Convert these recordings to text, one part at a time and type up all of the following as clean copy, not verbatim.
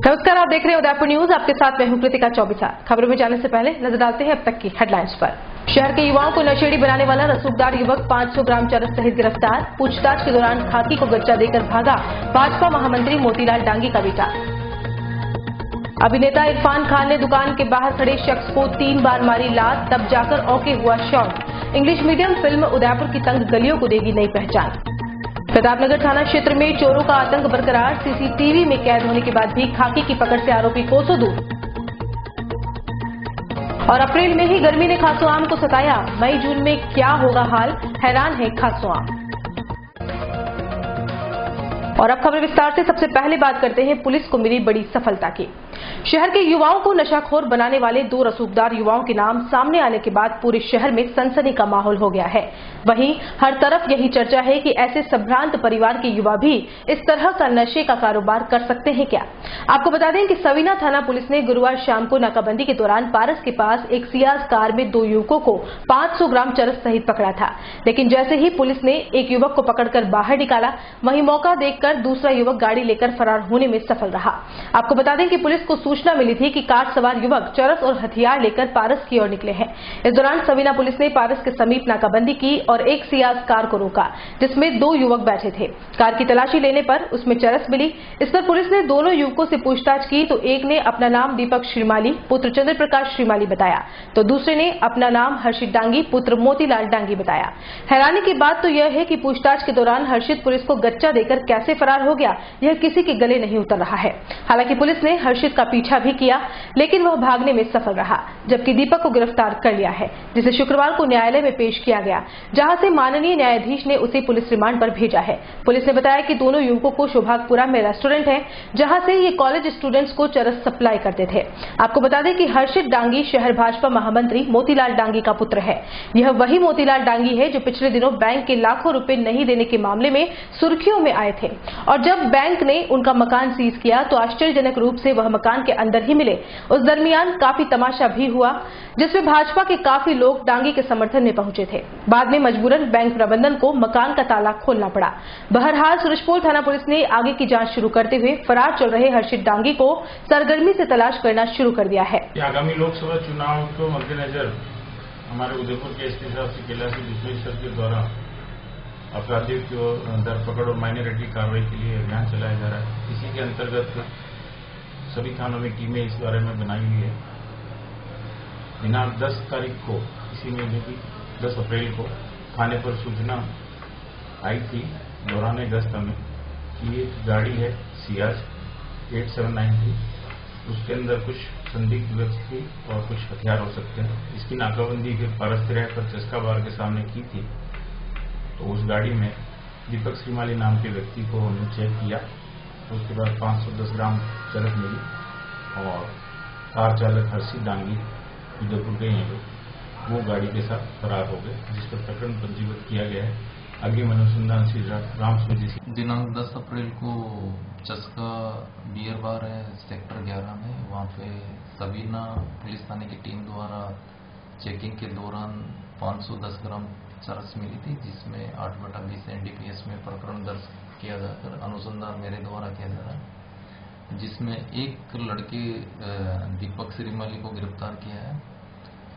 नमस्कार, आप देख रहे हैं उदयपुर न्यूज। आपके साथ मैं हूं कृतिका चौबीसा। खबरों में जाने से पहले नजर डालते हैं अब तक की हेडलाइंस पर। शहर के युवाओं को नशेड़ी बनाने वाला रसूखदार युवक 500 ग्राम चरस सहित गिरफ्तार। पूछताछ के दौरान खाकी को गच्चा देकर भागा भाजपा महामंत्री मोतीलाल डांगी का बेटा। अभिनेता इरफान खान ने दुकान के बाहर खड़े शख्स को 3 बार मारी लात, तब जाकर औके हुआ शौक। इंग्लिश मीडियम फिल्म उदयपुर की तंग गलियों को देगी नई पहचान। प्रतापनगर थाना क्षेत्र में चोरों का आतंक बरकरार। सीसीटीवी में कैद होने के बाद भी खाकी की पकड़ से आरोपी कोसों दूर। और अप्रैल में ही गर्मी ने खासोआम को सताया, मई जून में क्या होगा हाल, हैरान है खासोआम। और अब खबर विस्तार से। सबसे पहले बात करते हैं पुलिस को मिली बड़ी सफलता की। शहर के युवाओं को नशाखोर बनाने वाले 2 रसूखदार युवाओं के नाम सामने आने के बाद पूरे शहर में सनसनी का माहौल हो गया है। वहीं हर तरफ यही चर्चा है कि ऐसे संभ्रांत परिवार के युवा भी इस तरह का नशे का कारोबार कर सकते हैं क्या। आपको बता दें कि सवीना थाना पुलिस ने गुरुवार शाम को नाकाबंदी के दौरान पारस के पास एक सियाज कार में 2 युवकों को 500 ग्राम चरस सहित पकड़ा था। लेकिन जैसे ही पुलिस ने एक युवक को पकड़कर बाहर निकाला, वहीं मौका देखकर दूसरा युवक गाड़ी लेकर फरार होने में सफल रहा। आपको बता दें कि पुलिस को सूचना मिली थी कि कार सवार युवक चरस और हथियार लेकर पारस की ओर निकले हैं। इस दौरान सवीना पुलिस ने पारस के समीप नाकाबंदी की और एक सियाज कार को रोका, जिसमें 2 युवक बैठे थे। कार की तलाशी लेने पर उसमें चरस मिली। इस पर पुलिस ने दोनों युवकों से पूछताछ की तो एक ने अपना नाम दीपक श्रीमाली पुत्र चंद्र प्रकाश श्रीमाली बताया, तो दूसरे ने अपना नाम हर्षित डांगी पुत्र मोतीलाल डांगी बताया। हैरानी की बात तो यह है कि पूछताछ के दौरान हर्षित पुलिस को गच्चा देकर कैसे फरार हो गया, यह किसी के गले नहीं उतर रहा है। हालांकि पुलिस ने हर्षित का पीछा भी किया, लेकिन वह भागने में सफल रहा, जबकि दीपक को गिरफ्तार कर लिया है, जिसे शुक्रवार को न्यायालय में पेश किया गया, जहां से माननीय न्यायाधीश ने उसे पुलिस रिमांड पर भेजा है। पुलिस ने बताया कि दोनों युवकों को शोभागपुरा में रेस्टोरेंट है, जहां से ये कॉलेज स्टूडेंट्स को चरस सप्लाई करते थे। आपको बता दें कि हर्षित डांगी शहर भाजपा महामंत्री मोतीलाल डांगी का पुत्र है। यह वही मोतीलाल डांगी है जो पिछले दिनों बैंक के लाखों रुपए नहीं देने के मामले में सुर्खियों में आए थे, और जब बैंक ने उनका मकान सीज किया तो आश्चर्यजनक रूप से वह मकान के अंदर ही मिले। उस दरमियान काफी तमाशा भी हुआ, जिसमें भाजपा के काफी लोग डांगी के समर्थन में पहुंचे थे। बाद में मजबूरन बैंक प्रबंधन को मकान का ताला खोलना पड़ा। बहरहाल सूरजपोल थाना पुलिस ने आगे की जांच शुरू करते हुए फरार चल रहे हर्षित डांगी को सरगर्मी से तलाश करना शुरू कर दिया है। आगामी लोकसभा चुनाव को मद्देनजर हमारे उदयपुर के एसपी साहब से कैलाश दूसरे स्तर के द्वारा अपराधियों की धरपकड़ और माइनॉरिटी कार्रवाई के लिए अभियान चलाया जा रहा है। इसी के अंतर्गत सभी थानों में टीमें इस बारे में बनाई हुई है। दिनांक 10 तारीख को, इसी महीने की 10 अप्रैल को थाने पर सूचना आई थी दौरान गश्त में कि एक गाड़ी है सियाज 8793, उसके अंदर कुछ संदिग्ध व्यक्ति और कुछ हथियार हो सकते हैं। इसकी नाकाबंदी फिर पारस तिराहे पर चस्का बार के सामने की थी, तो उस गाड़ी में दीपक श्रीमाली नाम के व्यक्ति को हमने चेक किया। उसके बाद 510 ग्राम चरस मिली और कार चालक हर्षित डांगी उदयपुर के हैं वो गाड़ी के साथ फरार हो गए, जिस पर प्रकरण पंजीबद्ध किया गया है। आगे अनुसंधान श्री राम सूजी। दिनांक 10 अप्रैल को चस्का बियर बार है सेक्टर 11 में, वहाँ पे सवीना पुलिस थाने की टीम द्वारा चेकिंग के दौरान 510 ग्राम चरस मिली थी, जिसमें 8/20 NDPS में प्रकरण दर्ज किया जाकर अनुसंधान मेरे द्वारा किया जा रहा है, जिसमें एक लड़के दीपक श्रीमाली को गिरफ्तार किया है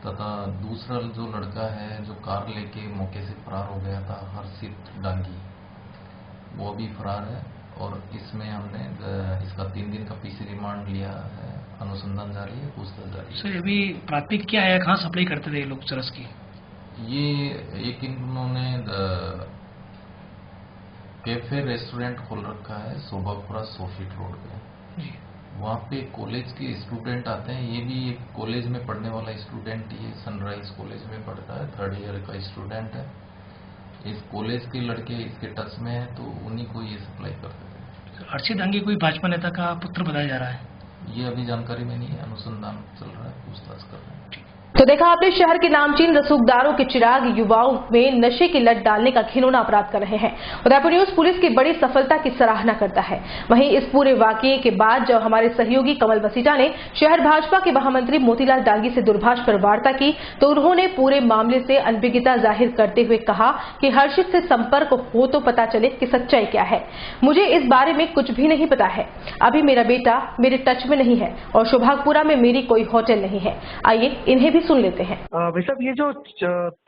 तथा दूसरा जो लड़का है जो कार लेके मौके से फरार हो गया था हर्षित डांगी, वो भी फरार है। और इसमें हमने इसका 3 दिन का पीसी रिमांड लिया है। अनुसंधान जारी है, पूछताछ जारी है। सर, अभी प्राथमिक क्या है, कहाँ सप्लाई करते थे ये लोग चरस की? ये एक इन्होंने कैफे रेस्टोरेंट खोल रखा है शोभापुरा 100 फीट रोड पे। वहाँ पे कॉलेज के स्टूडेंट आते हैं। ये भी एक कॉलेज में पढ़ने वाला स्टूडेंट, ये सनराइज कॉलेज में पढ़ता है, 3rd ईयर का स्टूडेंट है। इस कॉलेज के लड़के इसके टच में है, तो उन्हीं को ये सप्लाई करते थे। हर्षित डांगी कोई भाजपा नेता का पुत्र बताया जा रहा है? ये अभी जानकारी में नहीं है, अनुसंधान चल रहा है, पूछताछ कर रहे हैं। तो देखा आपने, शहर के नामचीन रसूखदारों के चिराग युवाओं में नशे की लत डालने का घिनौना अपराध कर रहे हैं। उदयपुर न्यूज पुलिस की बड़ी सफलता की सराहना करता है। वहीं इस पूरे वाकये के बाद जब हमारे सहयोगी कमल बसीटा ने शहर भाजपा के महामंत्री मोतीलाल डांगी से दूरभाष पर वार्ता की तो उन्होंने पूरे मामले से अनभिज्ञता जाहिर करते हुए कहा कि हर्षित से संपर्क हो तो पता चले कि सच्चाई क्या है। मुझे इस बारे में कुछ भी नहीं पता है। अभी मेरा बेटा मेरे टच में नहीं है और शोभागपुरा में मेरी कोई होटल नहीं है। आइए इन्हें भी सुन लेते हैं। भाई साहब, ये जो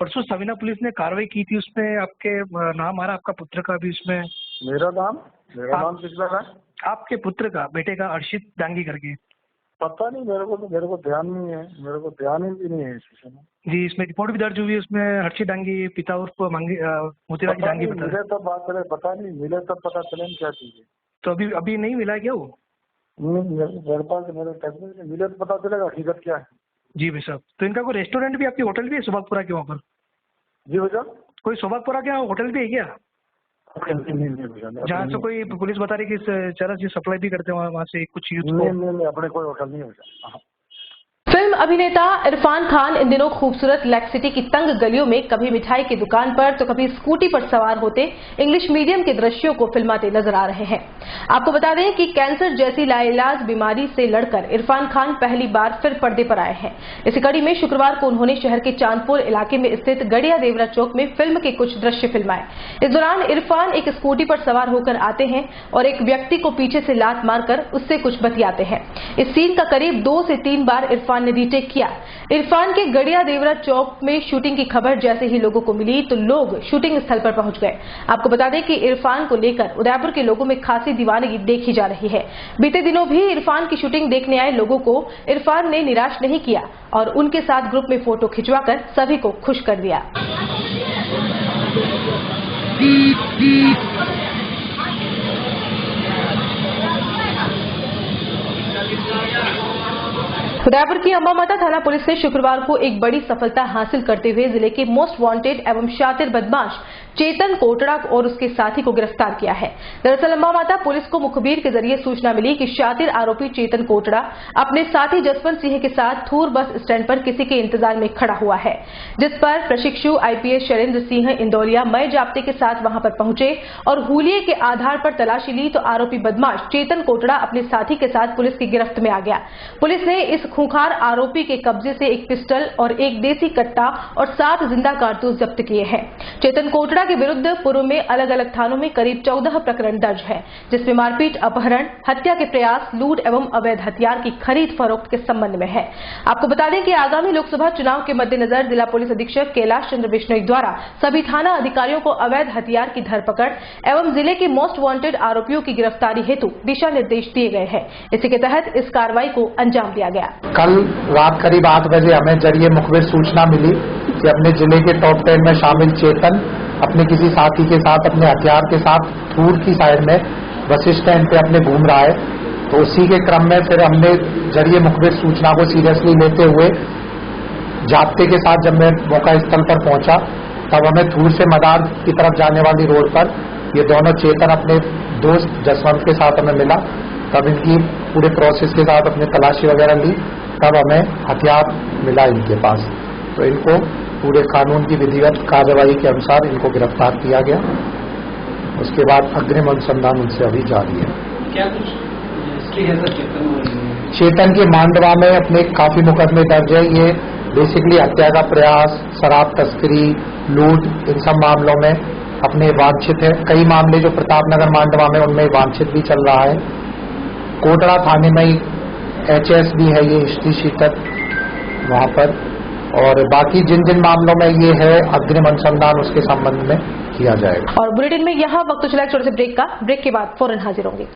परसों सवीना पुलिस ने कार्रवाई की थी उसमें आपके नाम आ रहा, आपका पुत्र का भी उसमें। मेरा नाम किसका है? आपके पुत्र का, बेटे का, हर्षित डांगी करके। पता नहीं मेरे को ध्यान नहीं है, मेरे को ध्यान ही नहीं है इस विषय में। जी, इसमें रिपोर्ट भी दर्ज हुई है, उसमें हर्षित डांगी पिता उर्फ मोतीलाल डांगी बता रहे। मिले तब बात चले, पता नहीं मिले तब पता चले क्या चीज है। तो अभी नहीं मिला है क्या वो? मेरे पास मेरे टच में मिले तो पता चलेगा हकीकत क्या है। जी भाई साहब, तो इनका कोई रेस्टोरेंट भी, आपकी होटल भी है सुभागपुरा के वहाँ पर? जी भैया, कोई सुभागपुरा के होटल भी है क्या? नहीं जहाँ से कोई पुलिस बता रही कि चरस ये सप्लाई भी करते हैं वहाँ से कुछ यूथ को। नहीं अपने कोई होटल नहीं है। फिल्म अभिनेता इरफान खान इन दिनों खूबसूरत लेक सिटी की तंग गलियों में कभी मिठाई की दुकान पर तो कभी स्कूटी पर सवार होते इंग्लिश मीडियम के दृश्यों को फिल्माते नजर आ रहे हैं। आपको बता दें कि कैंसर जैसी लाइलाज बीमारी से लड़कर इरफान खान पहली बार फिर पर्दे पर आए हैं। इसी कड़ी में शुक्रवार को उन्होंने शहर के चांदपुर इलाके में स्थित गड़िया देवरा चौक में फिल्म के कुछ दृश्य फिल्माए। इस दौरान इरफान एक स्कूटी पर सवार होकर आते हैं और एक व्यक्ति को पीछे से लात मारकर उससे कुछ बतियाते हैं। इस सीन का करीब 2 से 3 बार इरफान ने रीटेक किया। इरफान के गड़िया देवरा चौक में शूटिंग की खबर जैसे ही लोगों को मिली तो लोग शूटिंग स्थल पर पहुंच गए। आपको बता दें कि इरफान को लेकर उदयपुर के लोगों में खासी दीवानगी देखी जा रही है। बीते दिनों भी इरफान की शूटिंग देखने आए लोगों को इरफान ने निराश नहीं किया और उनके साथ ग्रुप में फोटो खिंचवाकर सभी को खुश कर दिया। उदयपुर की अंबा माता थाना पुलिस ने शुक्रवार को एक बड़ी सफलता हासिल करते हुए जिले के मोस्ट वांटेड एवं शातिर बदमाश चेतन कोटड़ा और उसके साथी को गिरफ्तार किया है। दरअसल अंबा माता पुलिस को मुखबिर के जरिए सूचना मिली कि शातिर आरोपी चेतन कोटड़ा अपने साथी जसवंत सिंह के साथ थूर बस स्टैंड पर किसी के इंतजार में खड़ा हुआ है, जिस पर प्रशिक्षु आईपीएस शैलेंद्र सिंह इंदौलिया मय जाप्ते के साथ वहां पर पहुंचे और हुलिये के आधार पर तलाशी ली तो आरोपी बदमाश चेतन कोटड़ा अपने साथी के साथ पुलिस की गिरफ्त में आ गया। पुलिस ने इस खूंखार आरोपी के कब्जे से एक पिस्टल और एक देसी कट्टा और 7 जिंदा कारतूस जब्त किए हैं। चेतन कोटड़ा के विरुद्ध पूर्व में अलग अलग थानों में करीब 14 प्रकरण दर्ज है, जिसमें मारपीट, अपहरण, हत्या के प्रयास, लूट एवं अवैध हथियार की खरीद फरोख्त के संबंध में है। आपको बता दें कि आगामी लोकसभा चुनाव के मद्देनजर जिला पुलिस अधीक्षक कैलाश चंद्र बिश्नोई द्वारा सभी थाना अधिकारियों को अवैध हथियार की धरपकड़ एवं जिले के मोस्ट वांटेड आरोपियों की गिरफ्तारी हेतु दिशा निर्देश दिए गए हैं। इसी के तहत इस कार्रवाई को अंजाम दिया गया। कल रात करीब 8 बजे हमें जरिए मुखबिर सूचना मिली कि अपने जिले के टॉप 10 में शामिल चेतन अपने किसी साथी के साथ अपने हथियार के साथ थूर की साइड में बस स्टैंड पे अपने घूम रहा है। तो उसी के क्रम में फिर हमने जरिए मुखबिर सूचना को सीरियसली लेते हुए जाप्ते के साथ जब मैं मौका स्थल पर पहुंचा तब हमें थूर से मदार की तरफ जाने वाली रोड पर ये दोनों चेतन अपने दोस्त जसवंत के साथ हमें मिला। तब इनकी पूरे प्रोसेस के साथ अपने तलाशी वगैरह ली, तब हमें हथियार मिला इनके पास। तो इनको पूरे कानून की विधिवत कार्रवाई के अनुसार इनको गिरफ्तार किया गया। उसके बाद अग्रिम अनुसंधान उनसे अभी जारी है। क्या कुछ हिस्ट्री है सर चेतन के मांडवा में अपने काफी मुकदमे दर्ज है। ये बेसिकली हत्या का प्रयास, शराब तस्करी, लूट, इन सब मामलों में अपने वांछित है। कई मामले जो प्रतापनगर मांडवा में उनमें वांछित भी चल रहा है। कोटड़ा थाने में HS भी है, ये हिस्ट्री शीटर वहां पर। और बाकी जिन जिन मामलों में ये है अग्रिम अनुसंधान उसके संबंध में किया जाएगा। और बुलेटिन में यहाँ वक्त चला छोटे से ब्रेक का। ब्रेक के बाद फौरन हाजिर होंगे।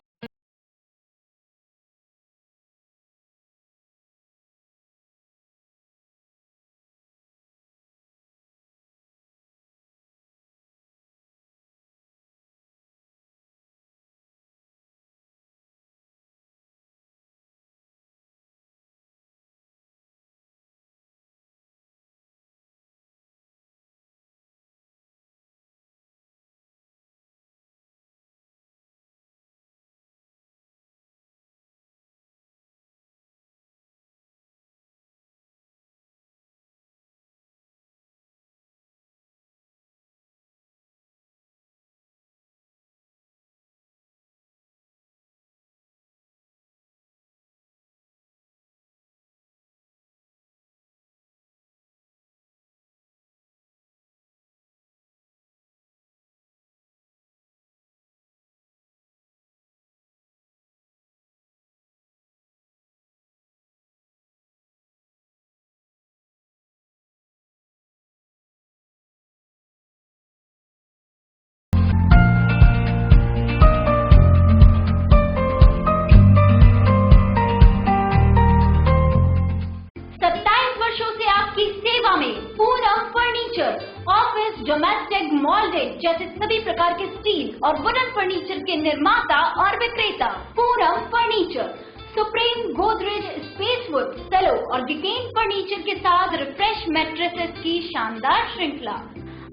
जैसे सभी प्रकार के स्टील और वुडन फर्नीचर के निर्माता और विक्रेता Poonam furniture. Supreme, Godrej, Spacewood, Cello और डिकेन फर्नीचर के साथ रिफ्रेश मैट्रेसेस की शानदार श्रृंखला।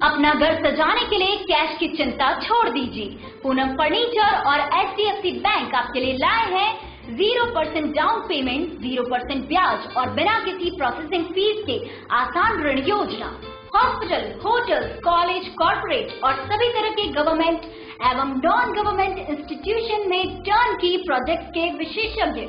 अपना घर सजाने के लिए कैश की चिंता छोड़ दीजिए। पूनम फर्नीचर और HDFC बैंक आपके लिए लाए हैं 0% डाउन पेमेंट, 0% ब्याज और बिना किसी प्रोसेसिंग फीस के आसान ऋण योजना। हॉस्पिटल, होटल्स, कॉलेज, कॉर्पोरेट और सभी तरह के गवर्नमेंट एवं नॉन गवर्नमेंट इंस्टीट्यूशन में टर्न की प्रोजेक्ट के विशेषज्ञ।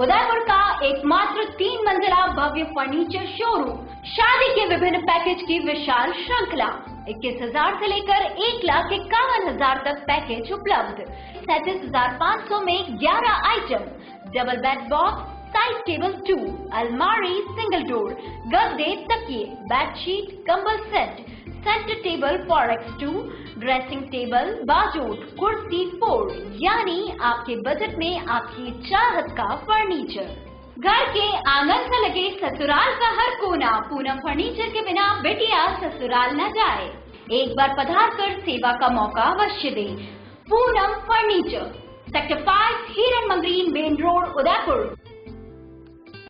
उदयपुर का एकमात्र 3 मंजिला भव्य फर्नीचर शोरूम। शादी के विभिन्न पैकेज की विशाल श्रृंखला। 21,000 से लेकर 1,51,000 तक पैकेज उपलब्ध। 37,500 में 11 item, double bed box, side table 2, अलमारी सिंगल डोर, गद्दे, तकिए, बेडशीट, कंबल set, centre table 4x2, dressing table, बाजूट, कुर्सी 4, यानी आपके बजट में आपकी चाहत का फर्नीचर। घर के आंगन से लगे ससुराल का हर कोना। पूनम फर्नीचर के बिना बेटिया ससुराल न जाए। एक बार पधार कर सेवा का मौका अवश्य दे। पूनम फर्नीचर, सेक्टर 5, हिरन Mangri, main road, Udaipur.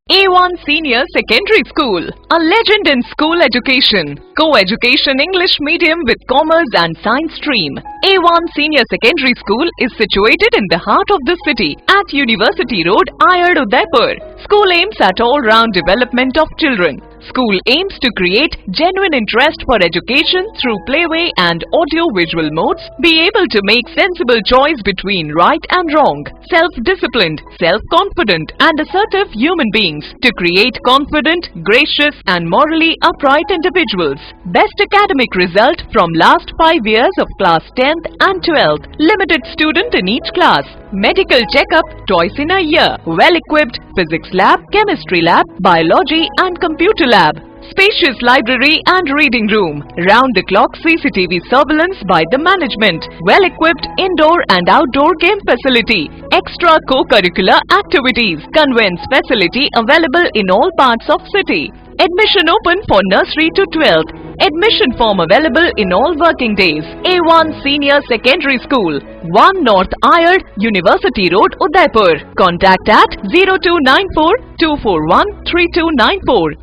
A1 Senior Secondary School, a legend in school education. Co-education English medium with commerce and science stream. A1 Senior Secondary School is situated in the heart of the city at University Road, Ayad, Udaipur. School aims at all-round development of children. School aims to create genuine interest for education through playway and audio-visual modes, be able to make sensible choice between right and wrong, self-disciplined, self-confident and assertive human beings, to create confident, gracious and morally upright individuals. Best academic result from last 5 years of class 10th and 12th. Limited student in each class. Medical checkup twice in a year. Well-equipped physics lab, chemistry lab, biology and computer lab. Spacious library and reading room. Round-the-clock CCTV surveillance by the management. Well-equipped indoor and outdoor game facility. Extra co-curricular activities. Convents facility available in all parts of city. Admission open for nursery to 12th. Admission form available in all working days. A1 Senior Secondary School, 1 North Ayad, University Road, Udaipur. Contact at 0294 241 3294.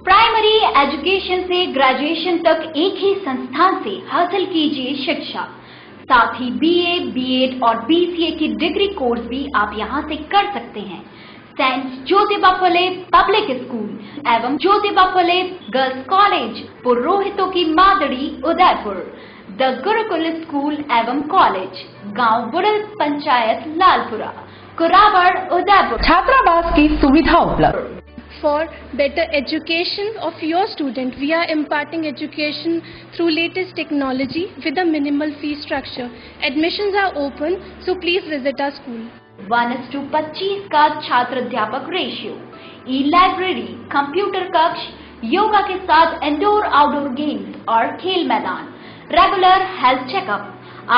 Primary education से graduation तक एक ही संस्थान से हासिल कीजिए शिक्षा। साथ ही BA, B.Ed और BCA की डिग्री कोर्स भी आप यहां से कर सकते हैं। Saint Jyotiba Phule public school एवं ज्योतिबा फुले गर्ल्स कॉलेज, पुरोहितों की मादड़ी, उदयपुर। द गुरुकुल स्कूल एवं कॉलेज, गांव बुड़ल, पंचायत लालपुरा, कुरावड़, उदयपुर। छात्रावास की सुविधा उपलब्ध। For better education of your student, we are imparting education through latest technology with a minimal fee structure. Admissions are open, so please visit our school. 1:25 का छात्र अध्यापक रेशियो, ई-लाइब्रेरी, कंप्यूटर कक्ष, योगा के साथ इंडोर आउटडोर गेम्स और खेल मैदान, regular health checkup,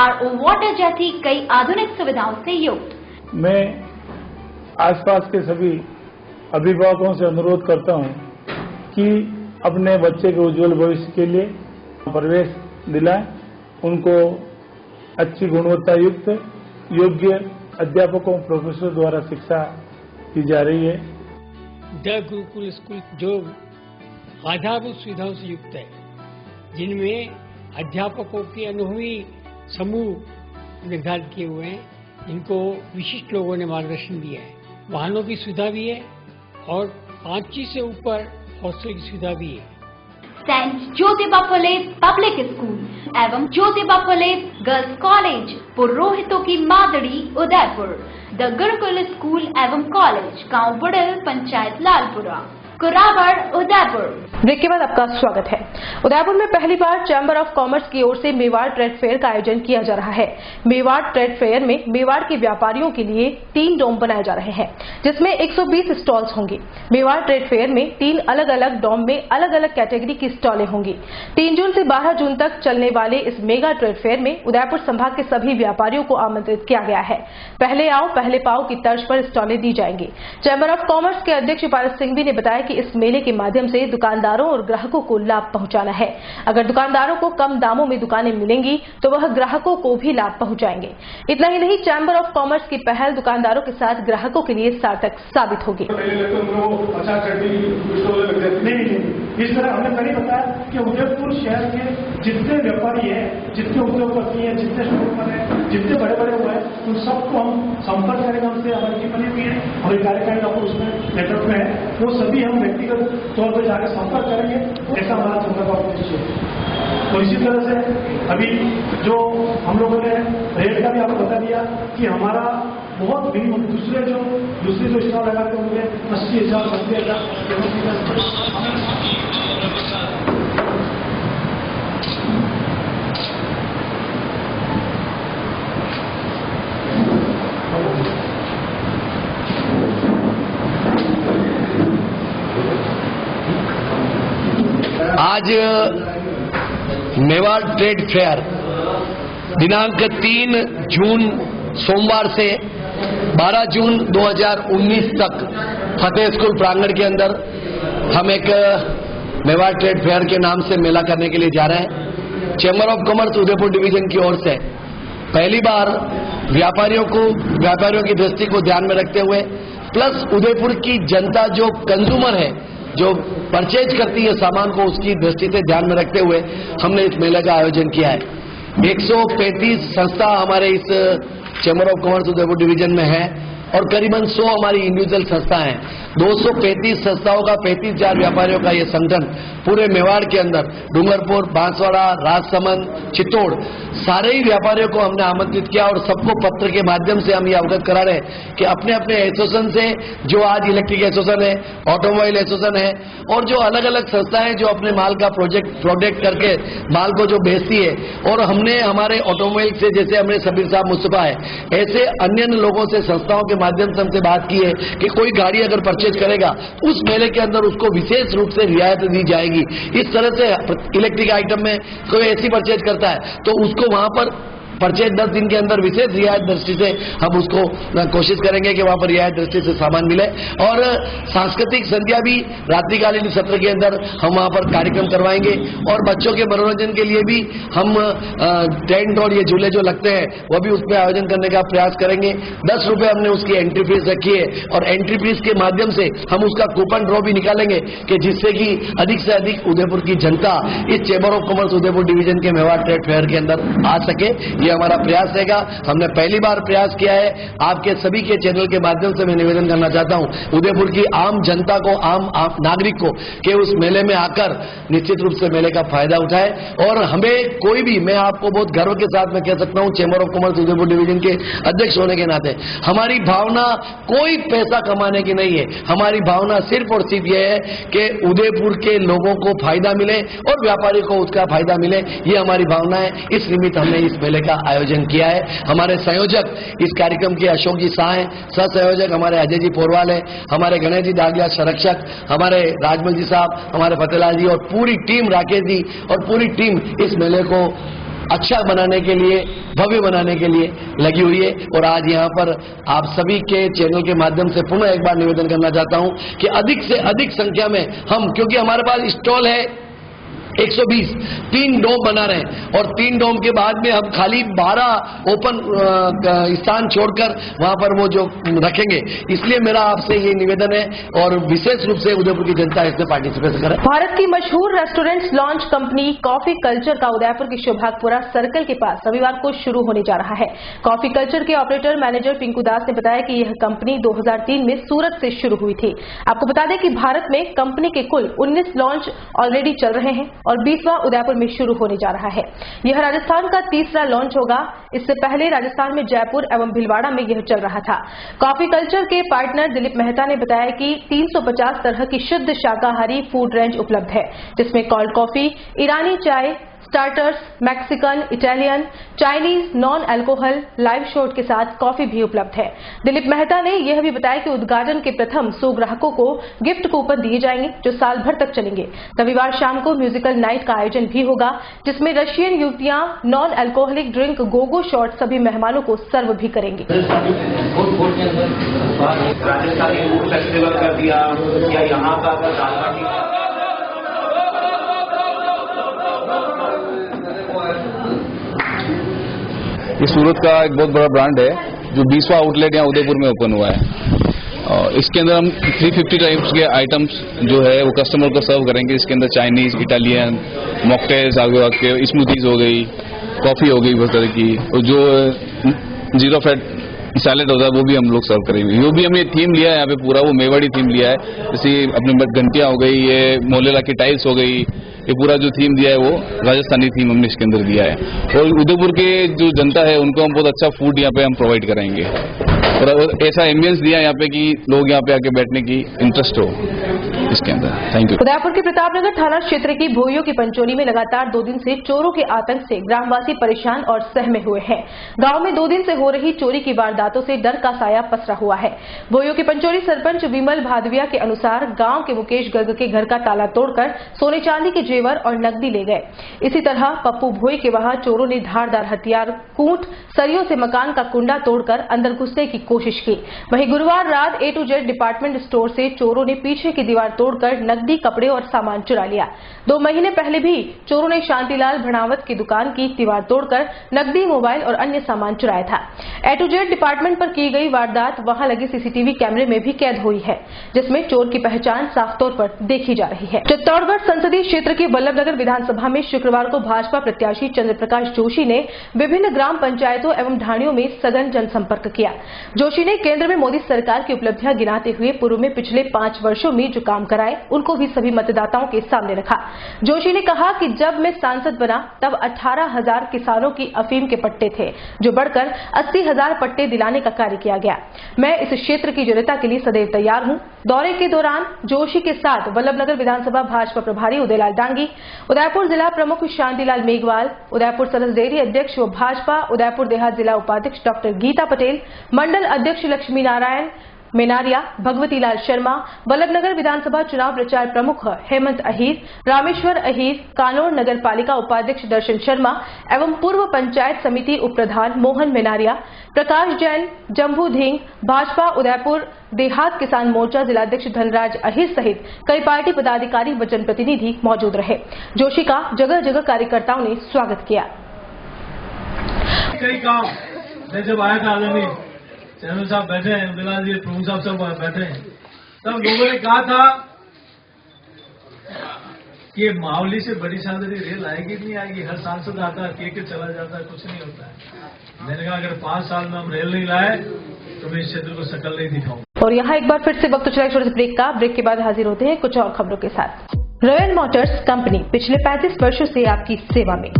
RO water जैसी कई आधुनिक सुविधाओं से युक्त। मैं आसपास के सभी अभिभावकों से अनुरोध करता हूं कि अपने बच्चे के उज्जवल भविष्य के लिए प्रवेश दिलाएं। उनको अच्छी गुणवत्ता युक्त योग्य अध्यापकों प्रोफेसर द्वारा शिक्षा दी जा रही है। द गुरुकुल स्कूल जो आधारभूत सुविधाओं से युक्त है, जिनमें अध्यापकों के अनुभवी समूह निर्धारित किए हुए हैं, इनको विशिष्ट लोगों ने मार्गदर्शन दिया है। वाहनों की सुविधा भी है और 5 से ऊपर हॉस्टल की सुविधा भी है। Saint Jyotiba Phule public school एवं ज्योतिबा फुले गर्ल्स कॉलेज, पुरोहितों की मादड़ी, उदयपुर। द गुरुकुल स्कूल एवं कॉलेज, गांव बुड़ल, पंचायत लालपुरा, कुरावड़, उदयपुर। ब्रेक के बाद आपका स्वागत है। उदयपुर में पहली बार चैम्बर ऑफ कॉमर्स की ओर से मेवाड़ ट्रेड फेयर का आयोजन किया जा रहा है। मेवाड़ ट्रेड फेयर में मेवाड़ के व्यापारियों के लिए 3 डोम बनाए जा रहे हैं, जिसमें 120 स्टॉल्स होंगे। मेवाड़ ट्रेड फेयर में 3 अलग अलग डोम में अलग अलग कैटेगरी की स्टॉलें होंगी। 3 जून से 12 जून तक चलने वाले इस मेगा ट्रेड फेयर में उदयपुर संभाग के सभी व्यापारियों को आमंत्रित किया गया है। पहले आओ पहले पाओ की तर्ज पर स्टॉलें दी जाएंगी। चैम्बर ऑफ कॉमर्स के अध्यक्ष पारस सिंघवी ने बताया कि इस मेले के माध्यम से दुकानदारों और ग्राहकों को लाभ पहुंचाना है। अगर दुकानदारों को कम दामों में दुकानें मिलेंगी तो वह ग्राहकों को भी लाभ पहुंचाएंगे। इतना ही नहीं, चैम्बर ऑफ कॉमर्स की पहल दुकानदारों के साथ ग्राहकों के लिए सार्थक साबित होगी। इस तरह हमें पहले बताया कि उदयपुर शहर के जितने व्यापारी हैं, जितने उद्योगपति हैं, जितने शोरूम हैं, जितने बड़े बड़े हुए हैं, उन सबको हम संपर्क करेंगे। हमसे हमारी टीम बनी हुई है, हमारी कार्यकारिणी आपको उसमें नेटवर्क में है, वो सभी हम व्यक्तिगत तौर पर जाकर संपर्क करेंगे। ऐसा हमारा चौथा का उद्देश्य है। तो इसी तरह से अभी जो हम लोगों ने रेट का भी आपको बता दिया कि हमारा बहुत मिनिमम दूसरे जो स्टॉल लगाते होंगे 80,000, 90,000। आज मेवाड़ ट्रेड फेयर दिनांक 3 जून सोमवार से 12 जून 2019 तक फतेह स्कूल प्रांगण के अंदर हम एक मेवाड़ ट्रेड फेयर के नाम से मेला करने के लिए जा रहे हैं। Chamber of commerce Udaipur division की ओर से पहली बार व्यापारियों की दृष्टि को ध्यान में रखते हुए प्लस उदयपुर की जनता जो कंज्यूमर है, जो परचेज करती है सामान को, उसकी दृष्टि से ध्यान में रखते हुए हमने इस मेले का आयोजन किया है। 135 संस्था हमारे इस chamber of commerce Udaipur division में है और करीबन 100 हमारी इंडिविजुअल संस्था हैं। 235 संस्थाओं का 35,000 व्यापारियों का ये संगठन पूरे मेवाड़ के अंदर डूंगरपुर, बांसवाड़ा, राजसमंद, चित्तौड़ सारे ही व्यापारियों को हमने आमंत्रित किया और सबको पत्र के माध्यम से हम ये अवगत करा रहे हैं कि अपने अपने एसोसिएशन से, जो आज इलेक्ट्रिक एसोसिएशन है, ऑटोमोबाइल एसोसिएशन है और जो अलग अलग संस्थाएं जो अपने माल का प्रोडक्ट करके माल को जो बेचती है, और हमने हमारे ऑटोमोबाइल से जैसे हमने सबीर साहब मुस्तफा है, ऐसे अन्य लोगों से संस्थाओं के माध्यम से हमसे बात की है कि कोई गाड़ी अगर परचेज करेगा उस मेले के अंदर उसको विशेष रूप से रियायत दी जाएगी। इस तरह से इलेक्ट्रिक आइटम में कोई ऐसी परचेज करता है तो उसको वहां पर परचेज 10 दिन के अंदर विशेष रियायत दृष्टि से हम उसको कोशिश करेंगे कि वहां पर रियायत दृष्टि से सामान मिले। और सांस्कृतिक संध्या भी रात्रिकालीन सत्र के अंदर हम वहां पर कार्यक्रम करवाएंगे और बच्चों के मनोरंजन के लिए भी हम टेंट और ये झूले जो लगते हैं वो भी उसमें आयोजन करने का प्रयास करेंगे। 10 रुपए हमने उसकी एंट्री फीस रखी है और एंट्री फीस के माध्यम से हम उसका कूपन ड्रॉ भी निकालेंगे कि जिससे कि अधिक से अधिक उदयपुर की जनता इस chamber of commerce Udaipur division के मेवाड़ ट्रेड फेयर के अंदर आ सके। हमारा प्रयास रहेगा। हमने पहली बार प्रयास किया है। आपके सभी के चैनल के माध्यम से मैं निवेदन करना चाहता हूं उदयपुर की आम जनता को, आम नागरिक को कि उस मेले में आकर निश्चित रूप से मेले का फायदा उठाए। और हमें कोई भी, मैं आपको बहुत गर्व के साथ मैं कह सकता हूं chamber of commerce Udaipur division के अध्यक्ष होने के नाते, हमारी भावना कोई पैसा कमाने की नहीं है। हमारी भावना सिर्फ और सिर्फ यह है कि उदयपुर के लोगों को फायदा मिले और व्यापारी को उसका फायदा मिले, ये हमारी भावना है। इस निमित्त हमने इस मेले का आयोजन किया है। हमारे संयोजक इस कार्यक्रम के अशोक जी शाह हैं, सह संयोजक हमारे अजय जी पोरवाल है, हमारे गणेश जी दागलिया संरक्षक, हमारे राजमल जी साहब, हमारे फतेहलाल जी और पूरी टीम, राकेश जी और पूरी टीम इस मेले को अच्छा बनाने के लिए, भव्य बनाने के लिए लगी हुई है। और आज यहाँ पर आप सभी के चैनल के माध्यम से पुनः एक बार निवेदन करना चाहता हूँ कि अधिक से अधिक संख्या में हम, क्योंकि हमारे पास स्टॉल है 120, 3 डोम बना रहे हैं और 3 डोम के बाद में हम खाली 12 ओपन स्थान छोड़कर वहां पर वो जो रखेंगे। इसलिए मेरा आपसे ये निवेदन है और विशेष रूप से उदयपुर की जनता इसमें पार्टिसिपेट करे। भारत की मशहूर restaurants launch company coffee culture का उदयपुर के शोभागपुरा सर्कल के पास रविवार को शुरू होने जा रहा है। कॉफी कल्चर के ऑपरेटर मैनेजर पिंकू दास ने बताया कि यह कंपनी 2003 में सूरत से शुरू हुई थी। आपको बता दें कि भारत में कंपनी के कुल 19 लॉन्च ऑलरेडी चल रहे हैं और 20वां उदयपुर में शुरू होने जा रहा है। यह राजस्थान का तीसरा लॉन्च होगा। इससे पहले राजस्थान में जयपुर एवं भीलवाड़ा में यह चल रहा था। कॉफी कल्चर के पार्टनर दिलीप मेहता ने बताया कि 350 तरह की शुद्ध शाकाहारी फूड रेंज उपलब्ध है, जिसमें कोल्ड कॉफी, ईरानी चाय, starters, Mexican, Italian, Chinese, non alcohol, live shot के साथ कॉफी भी उपलब्ध है। दिलीप मेहता ने यह भी बताया कि उद्घाटन के प्रथम 100 ग्राहकों को गिफ्ट कूपन दिए जाएंगे जो साल भर तक चलेंगे। रविवार शाम को म्यूजिकल नाइट का आयोजन भी होगा जिसमें रशियन युवतियां non alcoholic drink Gogo shot सभी मेहमानों को सर्व भी करेंगी। राजस्थानी फूड फेस्टिवल कर दिया या यहाँ का ये सूरत का एक बहुत बड़ा ब्रांड है जो 20वां आउटलेट यहाँ उदयपुर में ओपन हुआ है। इसके अंदर हम 350 टाइप्स के आइटम्स जो है वो कस्टमर को सर्व करेंगे। इसके अंदर चाइनीज, इटालियन, मॉकटेल्स, आगे आपके स्मूदीज हो गई, कॉफी हो गई, बहुत तरह की, और जो जीरो फैट सैलेड होता है वो भी हम लोग सर्व करेंगे। वो भी हमने थीम लिया है यहाँ पे पूरा, वो मेवाड़ी थीम लिया है। जैसे अपने घंटियां हो गई, ये मोलेला की टाइल्स हो गई, ये पूरा जो थीम दिया है वो राजस्थानी थीम हमने इसके अंदर दिया है। और उदयपुर के जो जनता है उनको हम बहुत अच्छा फूड यहाँ पे हम प्रोवाइड कराएंगे और ऐसा एम्बियंस दिया यहाँ पे कि लोग यहाँ पे आके बैठने की इंटरेस्ट हो इसके अंदर। Thank you. उदयपुर के प्रतापनगर थाना क्षेत्र की भोइयों की पंचोली में लगातार 2 दिन से चोरों के आतंक से ग्रामवासी परेशान और सहमे हुए हैं। गांव में 2 दिन से हो रही चोरी की वारदातों से डर का साया पसरा हुआ है। भोइयों की पंचोली सरपंच विमल भादविया के अनुसार गांव के मुकेश गर्ग के घर का ताला तोड़कर सोने चांदी के जेवर और नकदी ले गए। इसी तरह पप्पू भोई के वहां चोरों ने धारदार हथियार, कूट, सरियों से मकान का कुंडा तोड़कर अंदर घुसने की कोशिश की। वहीं गुरुवार रात A to Z department store से चोरों ने पीछे की दीवार तोड़कर नकदी, कपड़े और सामान चुरा लिया। 2 महीने पहले भी चोरों ने शांतिलाल भणावत की दुकान की दीवार तोड़कर नकदी, मोबाइल और अन्य सामान चुराया था। A to Z डिपार्टमेंट पर की गई वारदात वहां लगे CCTV कैमरे में भी कैद हुई है जिसमें चोर की पहचान साफ तौर पर देखी जा रही है। चित्तौड़गढ़ संसदीय क्षेत्र के वल्लभनगर विधानसभा में शुक्रवार को भाजपा प्रत्याशी चंद्रप्रकाश जोशी ने विभिन्न ग्राम पंचायतों एवं ढाणियों में सघन जनसंपर्क किया। जोशी ने केंद्र में मोदी सरकार की उपलब्धियां गिनाते हुए पूर्व में पिछले 5 वर्षों में जो काम कराए उनको भी सभी मतदाताओं के सामने रखा। जोशी ने कहा कि जब मैं सांसद बना तब 18,000 किसानों की अफीम के पट्टे थे जो बढ़कर 80,000 पट्टे दिलाने का कार्य किया गया। मैं इस क्षेत्र की जनता के लिए सदैव तैयार हूं। दौरे के दौरान जोशी के साथ वल्लभनगर विधानसभा भाजपा प्रभारी उदयलाल डांगी, उदयपुर जिला प्रमुख शांतिलाल मेघवाल, उदयपुर सरस डेयरी अध्यक्ष व भाजपा उदयपुर देहात जिला उपाध्यक्ष डॉक्टर गीता पटेल, मंडल अध्यक्ष लक्ष्मी नारायण मेनारिया, भगवती लाल शर्मा, वल्लभनगर विधानसभा चुनाव प्रचार प्रमुख हेमंत अहीर, रामेश्वर अहीर, कानौर नगर पालिका उपाध्यक्ष दर्शन शर्मा एवं पूर्व पंचायत समिति उप प्रधान मोहन मेनारिया, प्रकाश जैन, जम्भू धिंग, भाजपा उदयपुर देहात किसान मोर्चा जिलाध्यक्ष धनराज अहीर सहित कई पार्टी पदाधिकारी व जनप्रतिनिधि मौजूद रहे। जोशी का जगह जगह कार्यकर्ताओं ने स्वागत किया। कई काम मैं जब आया था आदमी चैनल साहब बैठे हैं, बिलाल जी, प्रभु साहब सब बैठे हैं, तब लोगों ने कहा था कि मावली से बड़ी शानदारी रेल आएगी नहीं आएगी, हर सांसद आता है के चला जाता है, कुछ नहीं होता है। मैंने कहा अगर 5 साल में हम रेल नहीं लाए तो मैं इस क्षेत्र को शकल नहीं दिखाऊंगा। और यहाँ एक बार फिर से वक्त चला छोटे से ब्रेक का। ब्रेक के बाद हाजिर होते हैं कुछ और खबरों के साथ। रॉयल मोटर्स कंपनी पिछले 35 वर्षों से आपकी सेवा में।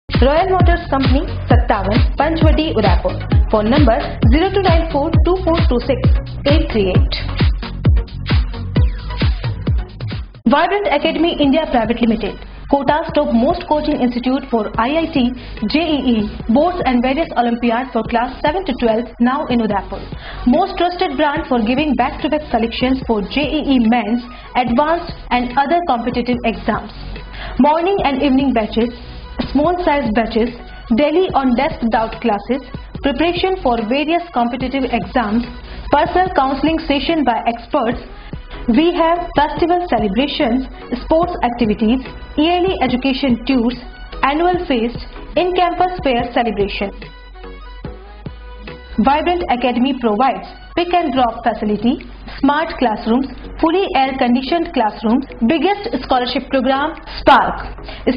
Royal motors company 57 Panchavati Udaipur. Phone number 02942426 Vibrant Academy India Private Limited, Kota's top most coaching institute for IIT, JEE, boards and various Olympiads for class 7 to 12 now in Udaipur. Most trusted brand for giving back-to-back selections for JEE men's, advanced and other competitive exams. Morning and evening batches, small size batches, daily on desk doubt classes, preparation for various competitive exams, personal counseling session by experts. We have festival celebrations, sports activities, yearly education tours, annual feast, in-campus fair celebration. Vibrant Academy provides pick and drop facility, smart classrooms, fully air-conditioned classrooms, biggest scholarship program, Spark.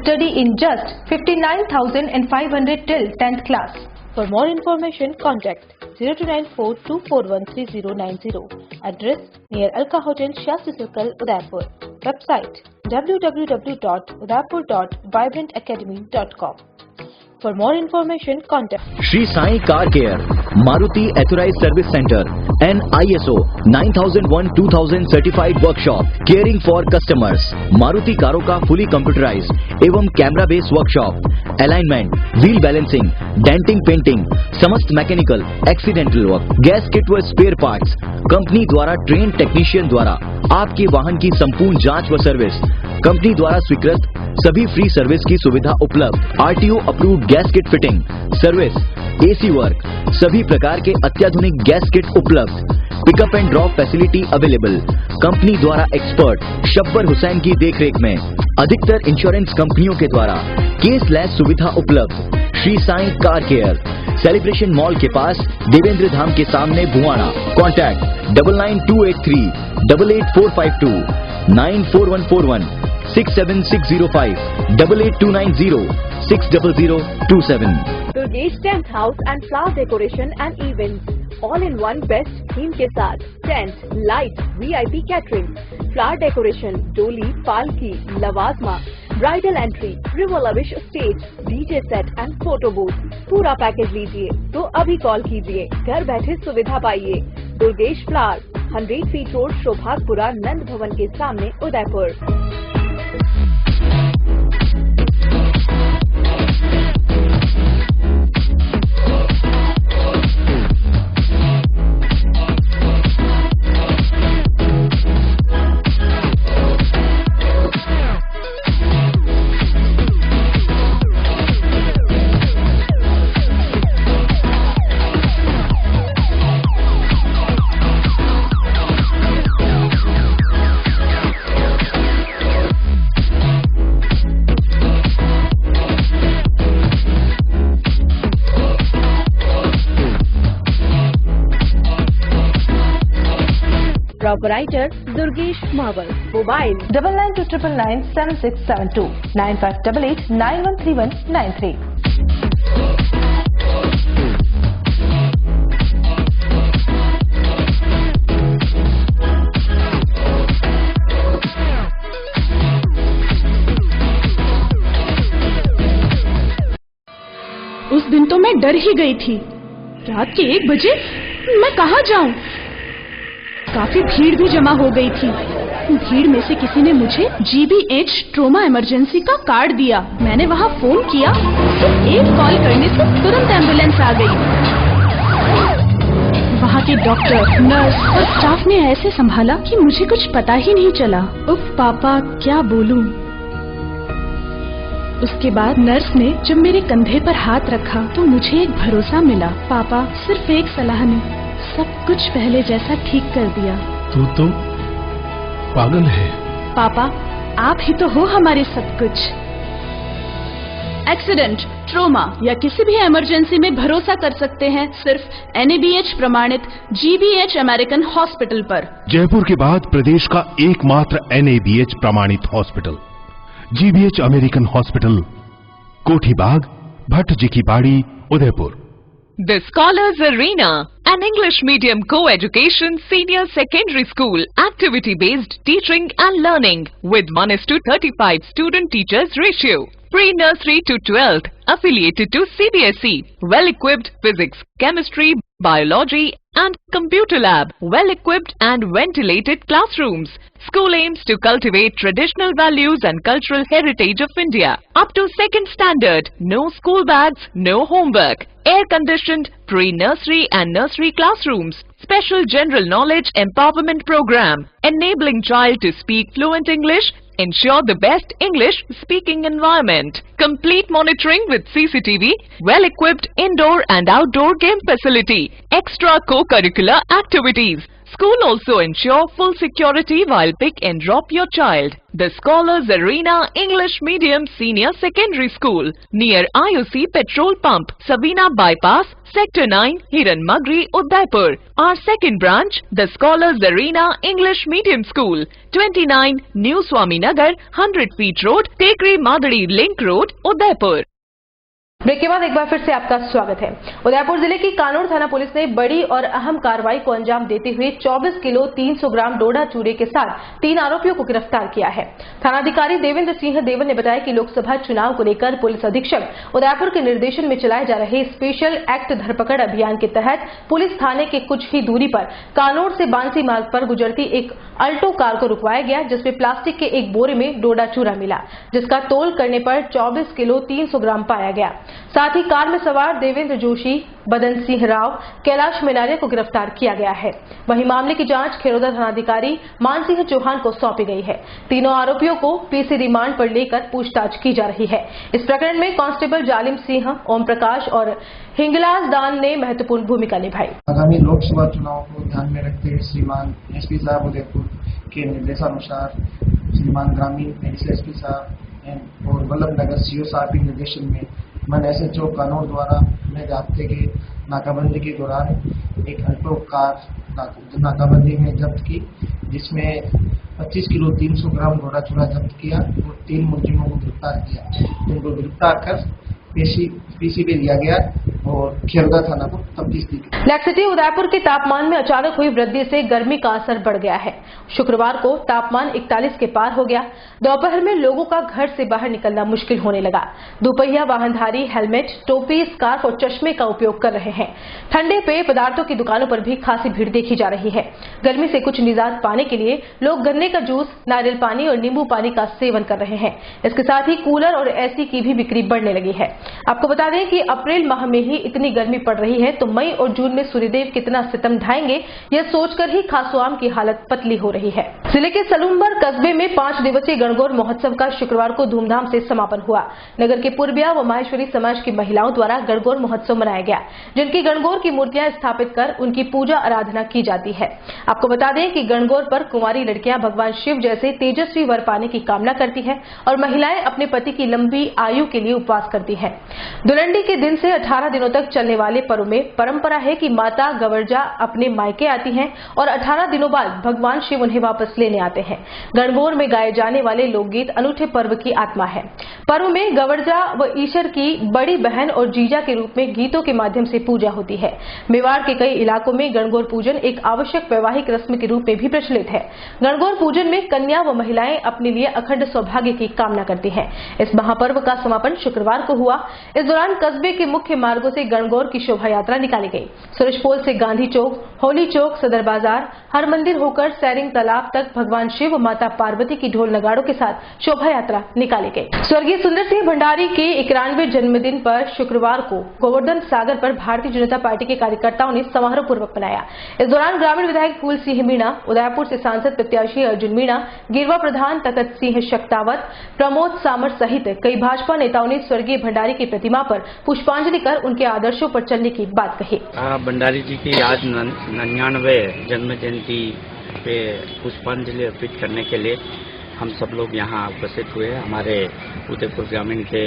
Study in just 59,500 till 10th class. For more information, contact 0294241390. Address near Alka Hotel, Shasti Circle, Udaipur. Website www.udaipur.vibrantacademy.com. For more information, contact Shri Sai Car Care, Maruti Authorized Service Center, and ISO 9001-2000 certified workshop, caring for customers. Maruti कारों का fully computerized एवं camera based workshop, alignment, wheel balancing, denting, painting, समस्त mechanical, accidental work, gas kit व spare parts, company द्वारा train technician द्वारा आपके वाहन की संपूर्ण जांच व सर्विस, कंपनी द्वारा स्वीकृत सभी फ्री सर्विस की सुविधा उपलब्ध, RTO approved gas kit fitting, service, AC work, सभी प्रकार के अत्याधुनिक गैस किट उपलब्ध, pickup and drop facility available, company द्वारा एक्सपर्ट शब्बर हुसैन की देखरेख में, अधिकतर इंश्योरेंस कंपनियों के द्वारा केसलेस सुविधा उपलब्ध। Shri Sai car care, celebration mall के पास, देवेंद्र धाम के सामने, Bhuwana. Contact 9928388452, 94141 67605, 88290 60027. Durgesh tent house and flower decoration and events, all in one best theme के साथ tent, light, VIP catering, flower decoration, डोली, पालकी, लवाजमा, bridal entry, river lavish stage, DJ set and photo booth. पूरा पैकेज लीजिए तो अभी कॉल कीजिए, घर बैठे सुविधा पाइए। Durgesh flower, 100 feet road, Shobhagpura, नंद भवन के सामने, Udaipur. Operator Durgesh Mawal. Mobile 9929997672, 9588913193. उस दिन तो मैं डर ही गई थी। रात के 1 बजे मैं कहाँ जाऊं? काफी भीड़ भी जमा हो गई थी। भीड़ में से किसी ने मुझे GBH ट्रोमा इमरजेंसी का कार्ड दिया। मैंने वहाँ फोन किया, सिर्फ एक कॉल करने से तुरंत एम्बुलेंस आ गई। वहाँ के डॉक्टर, नर्स और स्टाफ ने ऐसे संभाला कि मुझे कुछ पता ही नहीं चला। उफ पापा, क्या बोलूं। उसके बाद नर्स ने जब मेरे कंधे पर हाथ रखा तो मुझे एक भरोसा मिला। पापा सिर्फ एक सलाह ने सब कुछ पहले जैसा ठीक कर दिया। तू तो पागल है। पापा, आप ही तो हो हमारे सब कुछ। एक्सीडेंट, ट्रोमा या किसी भी इमरजेंसी में भरोसा कर सकते हैं सिर्फ NABH प्रमाणित GBH अमेरिकन हॉस्पिटल पर। जयपुर के बाद प्रदेश का एकमात्र NABH प्रमाणित हॉस्पिटल GBH अमेरिकन हॉस्पिटल, कोठी बाग, भट्ट जी की बाड़ी, Udaipur. The Scholars Arena, an English medium co-education senior secondary school, activity-based teaching and learning with 1:35 student-teachers ratio. Pre-nursery to 12th, affiliated to CBSE, well-equipped physics, chemistry, biology and computer lab, well-equipped and ventilated classrooms. School aims to cultivate traditional values and cultural heritage of India. Up to 2nd standard, no school bags, no homework. Air-conditioned pre-nursery and nursery classrooms. Special general knowledge empowerment program, enabling child to speak fluent English ensure the best English speaking environment, complete monitoring with CCTV, well-equipped indoor and outdoor game facility, extra co-curricular activities. School also ensure full security while pick and drop your child. The Scholars Arena English Medium Senior Secondary School near IOC Petrol Pump, Savina Bypass, Sector 9, Hiran Magri, Udaipur. Our second branch, the Scholars Arena English Medium School, 29 New Swami Nagar, 100 Feet Road, Tekri Madadi Link Road, Udaipur. Break के बाद एक बार फिर से आपका स्वागत है। उदयपुर जिले की कानूर थाना पुलिस ने बड़ी और अहम कार्रवाई को अंजाम देते हुए 24 किलो 300 ग्राम डोडा चूरे के साथ 3 आरोपियों को गिरफ्तार किया है। थानाधिकारी देवेंद्र सिंह देवन ने बताया कि लोकसभा चुनाव को लेकर पुलिस अधीक्षक उदयपुर के निर्देशन में चलाए जा रहे स्पेशल एक्ट धरपकड़ अभियान के तहत पुलिस थाने के कुछ ही दूरी पर कानूर से बांसी मार्ग पर गुजरती एक अल्टो कार को रुकवाया गया, जिसमें प्लास्टिक के एक बोरे में डोडा चूरा मिला, जिसका तोल करने पर 24 किलो 300 ग्राम पाया गया। साथ ही कार में सवार देवेंद्र जोशी, बदन सिंह राव, कैलाश मेनारिया को गिरफ्तार किया गया है। वहीं मामले की जांच खेरोदा थानाधिकारी मान सिंह चौहान को सौंपी गई है। तीनों आरोपियों को पीसी रिमांड पर लेकर पूछताछ की जा रही है। इस प्रकरण में कांस्टेबल जालिम सिंह, ओम प्रकाश और हिंगलाज दान ने महत्वपूर्ण भूमिका निभाई। आगामी लोकसभा चुनाव को ध्यान में रखते हुए श्रीमान एसपी साहब उदयपुर के निर्देशानुसार श्रीमान ग्रामीण एडिशनल एसपी साहब और वल्लभ नगर सीओ साहब के निर्देशन में मन SHO कानूर द्वारा अपने जाब्ते के नाकाबंदी के दौरान एक अल्टो कार नाकाबंदी में जब्त की, जिसमें 25 किलो 300 ग्राम डोडा चूरा जब्त किया और 3 मुलजिमों को गिरफ्तार किया, जिनको गिरफ्तार कर पीसी पे लिया गया और खेरदा थाना को तफ्तीश दी गई। लैक्सिटी उदयपुर के तापमान में अचानक हुई वृद्धि से गर्मी का असर बढ़ गया है। शुक्रवार को तापमान 41 के पार हो गया। दोपहर में लोगों का घर से बाहर निकलना मुश्किल होने लगा। दोपहिया वाहनधारी हेलमेट, टोपी, स्कार्फ और चश्मे का उपयोग कर रहे हैं। ठंडे पेय पदार्थों की दुकानों पर भी खासी भीड़ देखी जा रही है। गर्मी से कुछ निजात पाने के लिए लोग गन्ने का जूस, नारियल पानी और नींबू पानी का सेवन कर रहे हैं। इसके साथ ही कूलर और एसी की भी बिक्री बढ़ने लगी है। आपको बता दें कि अप्रैल माह में ही इतनी गर्मी पड़ रही है, तो मई और जून में सूर्यदेव कितना सितम ढाएंगे, यह सोचकर ही खासोआम की हालत पतली हो रही है। जिले के सलूम्बर कस्बे में 5 दिवसीय गणगौर महोत्सव का शुक्रवार को धूमधाम से समापन हुआ। नगर के पूर्बिया व माहेश्वरी समाज की महिलाओं द्वारा गणगौर महोत्सव मनाया गया, जिनकी गणगौर की मूर्तियां स्थापित कर उनकी पूजा आराधना की जाती है। आपको बता दें कि गणगौर पर कुंवारी लड़कियां भगवान शिव जैसे तेजस्वी वर पाने की कामना करती है और महिलाएं अपने पति की लंबी आयु के लिए उपवास करती है। दुलंडी के दिन से 18 दिनों तक चलने वाले पर्व में परंपरा है कि माता गवर्जा अपने मायके आती हैं और 18 दिनों बाद भगवान शिव उन्हें वापस लेने आते हैं। गणगौर में गाए जाने वाले लोकगीत अनूठे पर्व की आत्मा है। पर्व में गवर्जा व ईश्वर की बड़ी बहन और जीजा के रूप में गीतों के माध्यम से पूजा होती है। मेवाड़ के कई इलाकों में गणगौर पूजन एक आवश्यक वैवाहिक रस्म के रूप में भी प्रचलित है। गणगौर पूजन में कन्या व महिलाएं अपने लिए अखंड सौभाग्य की कामना करती हैं। इस महापर्व का समापन शुक्रवार को हुआ। इस दौरान कस्बे के मुख्य मार्गों से गणगौर की शोभा यात्रा निकाली गई। सूरजपोल से गांधी चौक, होली चौक, सदर बाजार, हर मंदिर होकर सैरिंग तालाब तक भगवान शिव व माता पार्वती की ढोल नगाड़ों के साथ शोभा यात्रा निकाली गई। स्वर्गीय सुंदर सिंह भंडारी के 91वें जन्मदिन पर शुक्रवार को गोवर्धन सागर पर भारतीय जनता पार्टी के कार्यकर्ताओं ने समारोह पूर्वक मनाया। इस दौरान ग्रामीण विधायक फूल सिंह मीणा, उदयपुर से सांसद प्रत्याशी अर्जुन मीणा, गिरवा प्रधान तखत सिंह शक्तावत, प्रमोद सामर सहित कई भाजपा नेताओं ने स्वर्गीय भंडारी की प्रतिमा पर पुष्पांजलि कर उनके आदर्शों पर चलने की बात कही। भंडारी जी की आज 99वें जन्म जयंती पे पुष्पांजलि अर्पित करने के लिए हम सब लोग यहाँ उपस्थित हुए। हमारे उदयपुर ग्रामीण के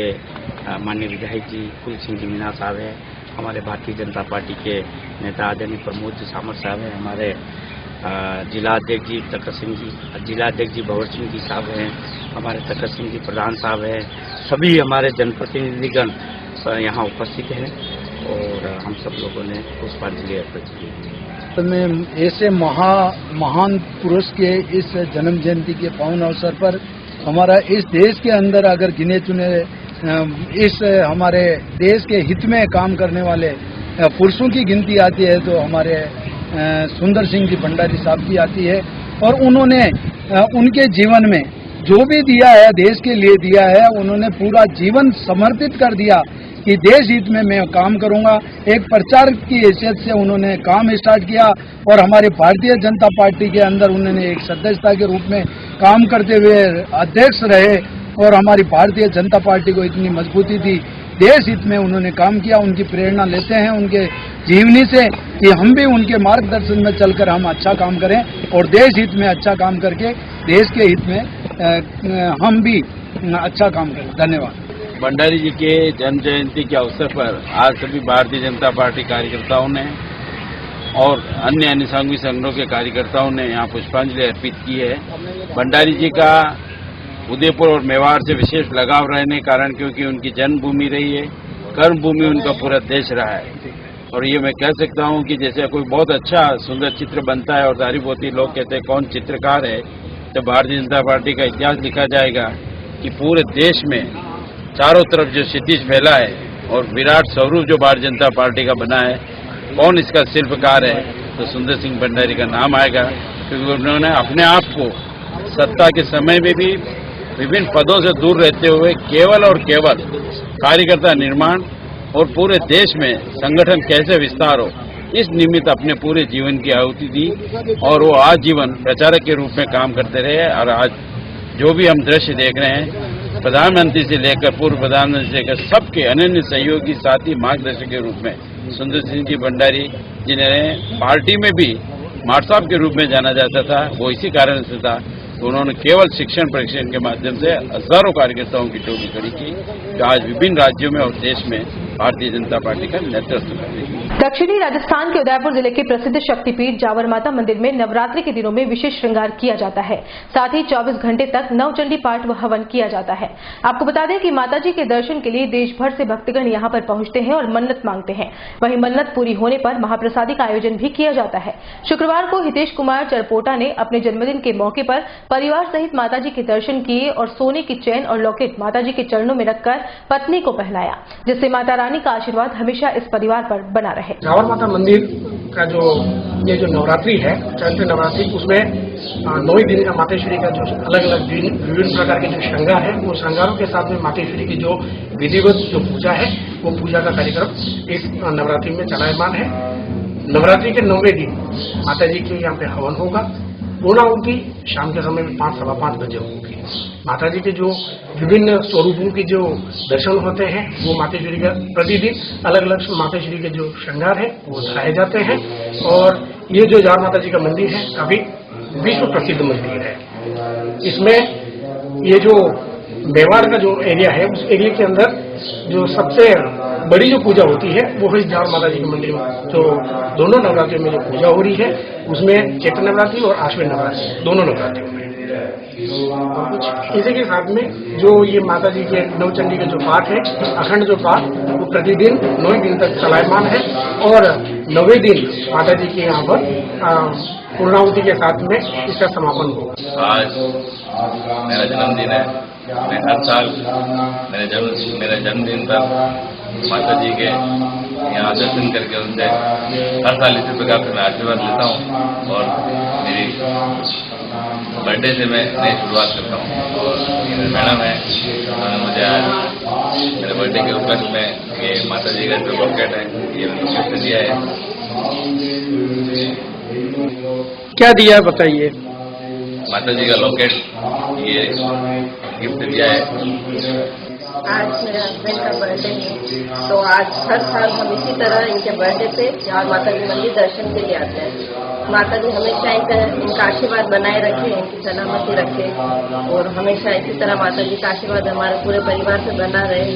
माननीय विधायक जी फूल सिंह जी मीणा साहब है, हमारे भारतीय जनता पार्टी के नेता आदरणीय प्रमोद सामर साहब है, हमारे जिला अध्यक्ष जी तखत सिंह जी, जिला अध्यक्ष जी भंवर सिंह जी साहब हैं, हमारे तखत सिंह जी प्रधान साहब हैं, सभी हमारे जनप्रतिनिधिगण यहाँ उपस्थित हैं और हम सब लोगों ने पुष्पांजलि अर्पित की। में ऐसे महान पुरुष के इस जन्म जयंती के पावन अवसर पर हमारा इस देश के अंदर अगर गिने चुने इस हमारे देश के हित में काम करने वाले पुरुषों की गिनती आती है तो हमारे सुंदर सिंह जी भंडारी साहब की आती है और उन्होंने उनके जीवन में जो भी दिया है देश के लिए दिया है, उन्होंने पूरा जीवन समर्पित कर दिया कि देश हित में मैं काम करूंगा। एक प्रचार की हैसियत से उन्होंने काम स्टार्ट किया और हमारी भारतीय जनता पार्टी के अंदर उन्होंने एक सदस्यता के रूप में काम करते हुए अध्यक्ष रहे और हमारी भारतीय जनता पार्टी को इतनी मजबूती थी। देश हित में उन्होंने काम किया, उनकी प्रेरणा लेते हैं उनके जीवनी से कि हम भी उनके मार्गदर्शन में चलकर हम अच्छा काम करें और देश हित में अच्छा काम करके देश के हित में हम भी अच्छा काम करें। धन्यवाद। भंडारी जी के जन्म जयंती के अवसर पर आज सभी भारतीय जनता पार्टी कार्यकर्ताओं ने और अन्य अनुसांगिक संगठनों के कार्यकर्ताओं ने यहाँ पुष्पांजलि अर्पित की है। भंडारी जी का उदयपुर और मेवाड़ से विशेष लगाव रहने के कारण, क्योंकि उनकी जन्मभूमि रही है, कर्मभूमि उनका पूरा देश रहा है। और ये मैं कह सकता हूँ कि जैसे कोई बहुत अच्छा सुंदर चित्र बनता है और दारी पोती लोग कहते हैं कौन चित्रकार है, तो भारतीय जनता पार्टी का इतिहास लिखा जाएगा कि पूरे देश में चारों तरफ जो क्षितिज फैला है और विराट स्वरूप जो भारतीय जनता पार्टी का बना है, कौन इसका शिल्पकार है, तो सुंदर सिंह भंडारी का नाम आएगा। क्योंकि उन्होंने अपने आप को सत्ता के समय में भी विभिन्न पदों से दूर रहते हुए केवल और केवल कार्यकर्ता निर्माण और पूरे देश में संगठन कैसे विस्तार हो, इस निमित्त अपने पूरे जीवन की आहुति दी और वो आजीवन प्रचारक के रूप में काम करते रहे। और आज जो भी हम दृश्य देख रहे हैं, प्रधानमंत्री से लेकर पूर्व प्रधानमंत्री से लेकर सबके अनन्य सहयोगी साथी मार्गदर्शक के रूप में सुंदर सिंह जी भंडारी, जिन्हें पार्टी में भी मार साहब के रूप में जाना जाता था, वो इसी कारण से था। तो उन्होंने केवल शिक्षण प्रशिक्षण के माध्यम से हजारों कार्यकर्ताओं की टोली खड़ी की, जो आज विभिन्न राज्यों में और देश में भारतीय जनता पार्टी का नेतृत्व कर रही है। दक्षिणी राजस्थान के उदयपुर जिले के प्रसिद्ध शक्तिपीठ जावर माता मंदिर में नवरात्रि के दिनों में विशेष श्रृंगार किया जाता है। साथ ही 24 घंटे तक नवचंडी पाठ व हवन किया जाता है। आपको बता दें कि माताजी के दर्शन के लिए देश भर से भक्तगण यहां पर पहुंचते हैं और मन्नत मांगते हैं। वहीं मन्नत पूरी होने पर महाप्रसादी का आयोजन भी किया जाता है। शुक्रवार को हितेश कुमार चरपोटा ने अपने जन्मदिन के मौके पर परिवार सहित माताजी के दर्शन किए और सोने की चैन और लॉकेट माताजी के चरणों में रखकर पत्नी को पहनाया, जिससे माता रानी का आशीर्वाद हमेशा इस परिवार पर बना रहे। जावर माता मंदिर का जो नवरात्रि है, चैत्र नवरात्रि, उसमें 9 दिन का मातेश्वरी का जो अलग अलग विभिन्न प्रकार के जो श्रृंगार है, वो श्रृंगारों के साथ में मातेश्वरी की जो विधिवत जो पूजा है, वो पूजा का कार्यक्रम इस नवरात्रि में चलायमान है। नवरात्रि के 9वें दिन माता जी के यहाँ पे हवन होगा। पूर्णाहुति शाम के समय में 5, सवा 5 बजे होगी। माता जी के जो विभिन्न स्वरूपों के जो दर्शन होते हैं, वो मातेश्वरी का प्रतिदिन अलग अलग मातेश्वरी के जो श्रृंगार है वो दिखाए जाते हैं। और ये जो जावर माता जी का मंदिर है, काफी विश्व प्रसिद्ध मंदिर है। इसमें ये जो मेवाड़ का जो एरिया है, उस एरिया के अंदर जो सबसे बड़ी जो पूजा होती है वो है जावर माता जी के मंदिर में। जो दोनों नवरात्रि में जो पूजा हो रही है, उसमें चैत्र नवरात्रि और आश्विन नवरात्रि, दोनों नवरात्रियों में। इसी के साथ में जो ये माता जी के नवचंडी के जो पाठ है, अखंड जो पाठ, वो प्रतिदिन 9 दिन तक चलायमान है। और 9वें दिन माता जी के यहाँ पर पूर्णाहुति के साथ में इसका समापन होगा। आज मेरा जन्मदिन है। मैं हर साल मेरे जन्मदिन पर माता जी के यहाँ दर्शन करके उनसे हर साल इसी प्रकार से मैं आशीर्वाद लेता हूँ। और मेरी बर्थडे से मैं नई शुरुआत करता हूँ। और मैडम है, उन्होंने मुझे आज मेरे बर्थडे के उपलक्ष्य में ये माता जी का जो लॉकेट है, ये गिफ्ट दिया है। क्या दिया बताइए? माता जी का लॉकेट ये गिफ्ट दिया है। आज मेरे हस्बैंड का बर्थडे है, तो आज हर साल हम इसी तरह इनके बर्थडे पे जावर माता जी मंदिर दर्शन के लिए आते हैं। माता जी हमेशा इनका आशीर्वाद बनाए रखे, इनकी सलामती रखे और हमेशा इसी तरह माता जी का आशीर्वाद हमारे पूरे परिवार पे बना रहे।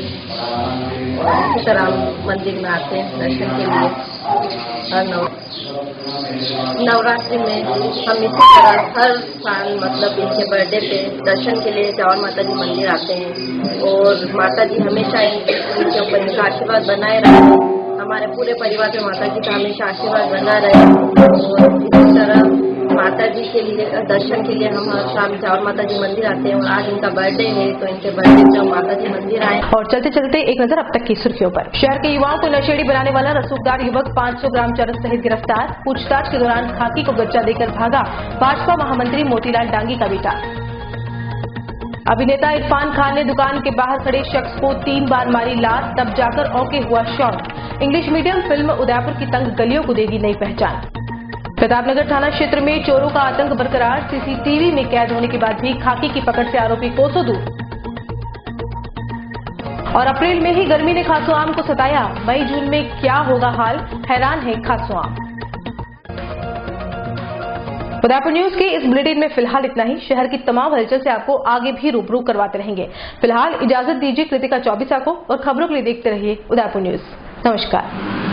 और इसी तरह हम मंदिर में आते हैं दर्शन के लिए। हर नवरात्रि में हम इसी तरह हर साल मतलब इनके बर्थडे पे दर्शन के लिए जावर माता जी मंदिर आते हैं। और माता जी हमेशा इनके ऊपर इनका आशीर्वाद बनाए रहे, हमारे पूरे परिवार पे माता जी का हमेशा आशीर्वाद बना रहे। और इसी तरह माता जी के लिए दर्शन के लिए हम हर शाम जावर माता जी मंदिर आते हैं। और आज इनका बर्थडे है, तो इनके बर्थडे पे माता जी मंदिर आए। और चलते चलते एक नजर अब तक की सुर्खियों पर। शहर के युवाओं को नशेड़ी बनाने वाला रसूखदार युवक 500 ग्राम चरस सहित गिरफ्तार। पूछताछ के दौरान खाकी को गच्चा देकर भागा भाजपा महामंत्री मोतीलाल डांगी का बेटा। अभिनेता इरफान खान ने दुकान के बाहर खड़े शख्स को 3 बार मारी लात, तब जाकर ओके हुआ shot. English medium film Udaipur की तंग गलियों को देगी नई पहचान। प्रतापनगर थाना क्षेत्र में चोरों का आतंक बरकरार। सीसीटीवी में कैद होने के बाद भी खाकी की पकड़ से आरोपी कोसों दूर। और अप्रैल में ही गर्मी ने खासो आम को सताया, मई जून में क्या होगा हाल, हैरान है खासो आम। उदयपुर न्यूज के इस बुलेटिन में फिलहाल इतना ही। शहर की तमाम हलचल से आपको आगे भी रूबरू करवाते रहेंगे। फिलहाल इजाजत दीजिए कृतिका चौबीसा को और खबरों के लिए देखते रहिए उदयपुर न्यूज। नमस्कार।